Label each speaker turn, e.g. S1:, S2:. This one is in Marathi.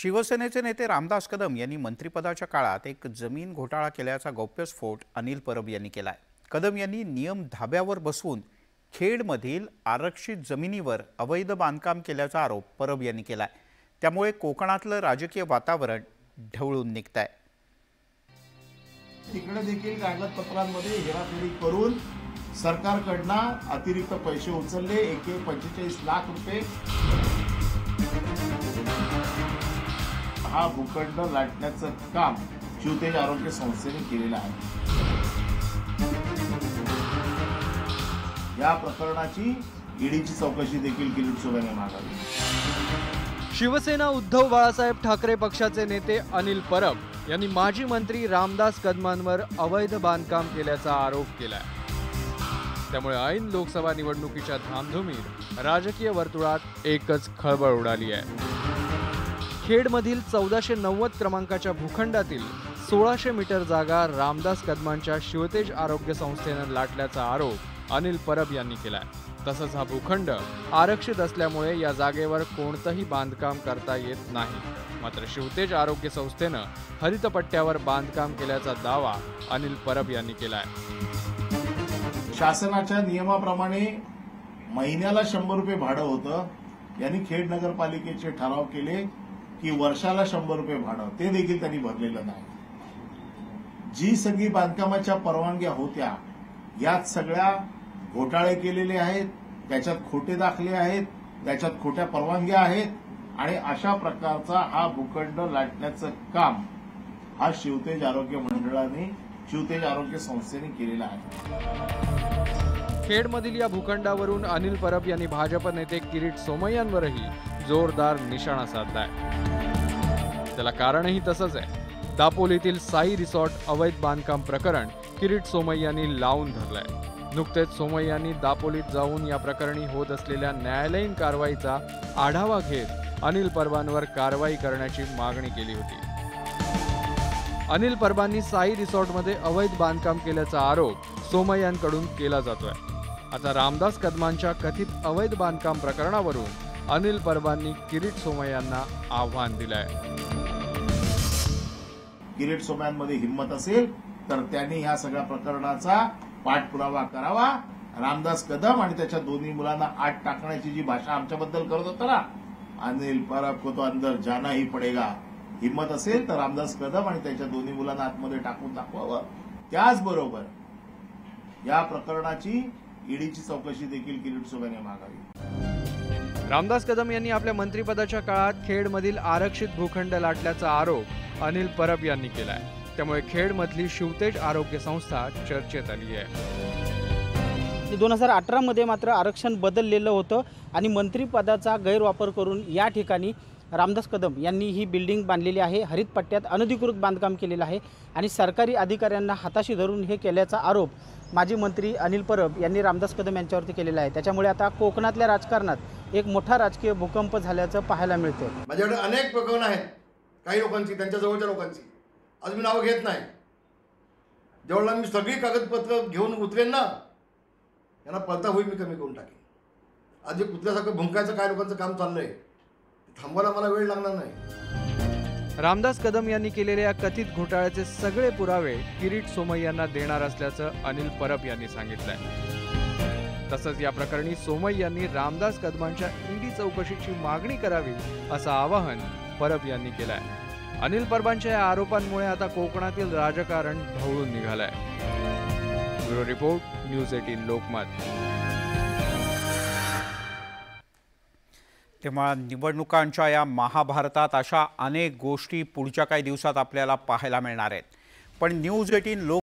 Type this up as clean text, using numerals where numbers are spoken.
S1: शिवसेनेचे नेते रामदास कदम यांनी मंत्रिपदाच्या काळात एक जमीन घोटाळा केल्याचा गौप्यस्फोट अनिल परब यांनी केलाय। कदम यांनी नियम धाब्यावर बसवून खेडमधील आरक्षित जमिनीवर अवैध बांधकाम केल्याचा आरोप परब यांनी केलाय। त्यामुळे कोकणातलं राजकीय वातावरण ढवळून निघतंय।
S2: तिकडे देखील कागदपत्रांमध्ये हेराफेरी करून सरकारकडून अतिरिक्त पैसे उचलले, 45 लाख रुपये। हा भूखंड लाटण्याचं काम शिवतेज आरोग्य संस्थेने केलेलं आहे। या प्रकरणाची ईडीची चौकशी देखील किरीट सोमय्या मागावी।
S3: शिवसेना उद्धव बाळासाहेब ठाकरे पक्षाचे नेते अनिल परब यांनी माजी मंत्री रामदास कदमांवर अवैध बांधकाम केल्याचा आरोप केलाय। त्यामुळे ऐन लोकसभा निवडणुकीच्या धामधुमीत राजकीय वर्तुळात एकच खळबळ उडाली आहे। खेडमधील 1490 क्रमांकाच्या भूखंडातील 1600 मीटर जागा रामदास कदमांच्या शिवतेज आरोग्य संस्थेने लाटल्याचा आरोप अनिल परब यांनी केलाय। तसंच हा भूखंड आरक्षित असल्यामुळे या जागेवर कोणतंही बांधकाम करता येत नाही। मात्र शिवतेज आरोग्य संस्थेनं हरित पट्ट्यावर बांधकाम केल्याचा दावा अनिल परब यांनी केलाय।
S2: शासनाच्या नियमाप्रमाणे महिन्याला 100 रुपये भाडं होतं। यांनी खेड नगरपालिकेचे ठराव केले की वर्षाला 100 रुपये भाडं, ते देखील त्यांनी भरलेलं नाही। जी सगळी बांधकामाच्या परवानग्या होत्या यात सगळ्या घोटाळे केलेले आहेत, त्याच्यात खोटे दाखले आहेत, त्याच्यात खोट्या परवानग्या आहेत आणि अशा प्रकारचा हा भूखंड लाटण्याचं काम हा शिवतेज आरोग्य मंडळाने, शिवतेज आरोग्य संस्थेने केलेला आहे।
S3: खेडमधील या भूखंडावरून अनिल परब यांनी भाजप नेते किरीट सोमय्यांवरही जोरदार निशाणा साधलाय। त्याला कारणही तसंच आहे। दापोलीतील साई रिसॉर्ट अवैध बांधकाम प्रकरण किरीट सोमय्यांनी लावून धरलंय। नुकतेच सोमय्यांनी दापोलीत जाऊन या प्रकरणी होत असलेल्या न्यायालयीन कारवाईचा आढावा घेत अनिल परबांवर कारवाई करण्याची मागणी केली होती। अनिल परबांनी साई रिसॉर्टमध्ये अवैध बांधकाम केल्याचा आरोप सोमय्यांकडून केला जातोय। आता रामदास कदमांच्या कथित अवैध बांधकाम प्रकरणावरून अनिल परबांनी किरीट सोमय्यांना आव्हान दिलंय।
S2: किरीट सोमय्यांमध्ये हिंमत असेल तर त्यांनी ह्या सगळ्या प्रकरणाचा पाठपुरावा करावा। रामदास कदम आणि त्याच्या दोन्ही मुलांना आत टाकण्याची जी भाषा आमच्याबद्दल करत होता ना, अनिल परब को तो अंदर जाना ही पडेगा, हिंमत असेल तर रामदास कदम आणि त्याच्या दोन्ही मुलांना आतमध्ये टाकून दाखवावं। त्याचबरोबर या प्रकरणाची ईडीची चौकशी देखील किरीट सोमय्या मागावी।
S3: रामदास कदम यांनी आपल्या मंत्रिपदाच्या काळात खेडमधील आरक्षित भूखंड लाटल्याचा आरोप अनिल परब यांनी केलाय। त्यामुळे खेडमधली शिवतेज आरोग्य संस्था चर्चेत आली आहे।
S4: 2018 मध्ये मात्र आरक्षण बदललेलं होतं आणि मंत्रिपदाचा गैरवापर करून या ठिकाणी रामदास कदम यांनी ही बिल्डिंग बांधलेली आहे। हरित पट्ट्यात अनधिकृत बांधकाम केलेलं आहे आणि सरकारी अधिकाऱ्यांना हाताशी धरून हे केल्याचा आरोप माजी मंत्री अनिल परब यांनी रामदास कदम यांच्यावरती केलेला आहे। त्याच्यामुळे आता कोकणातल्या राजकारणात एक मोठा राजकीय भूकंप झाल्याचं पाहायला मिळतं।
S5: माझ्याकडे अनेक प्रकरणं आहेत, काही लोकांची, त्यांच्या जवळच्या लोकांची, आज मी नाव घेत नाही। जेवढा मी सगळी कागदपत्र घेऊन उतरेन ना, यांना पळता होईल मी कमी करून टाकेन। आज जे कुत्र्यासारखं भुंकायचं काय लोकांचं काम चाललंय, थांबवायला मला वेळ लागणार नाही।
S3: रामदास कदम यांनी केलेल्या कथित घोटाळ्याचे सगळे पुरावे किरीट सोमय्यांना देणार असल्याचं अनिल परब यांनी सांगितलंय। तसंच या प्रकरणी सोमय्यांनी रामदास कदमांच्या ईडी चौकशीची मागणी करावी असं आवाहन परब यांनी केलंय। अनिल परबांच्या या आरोपांमुळे आता कोकणातील राजकारण ढवळून निघालंय। Bureau report, news 18 Lokmat.
S1: तेव्हा निवडणुकांच्या या महाभारतात अशा अनेक गोष्टी पुढच्या काही दिवसात आपल्याला पाहायला मिळणार आहेत। पण न्यूज 18 लोक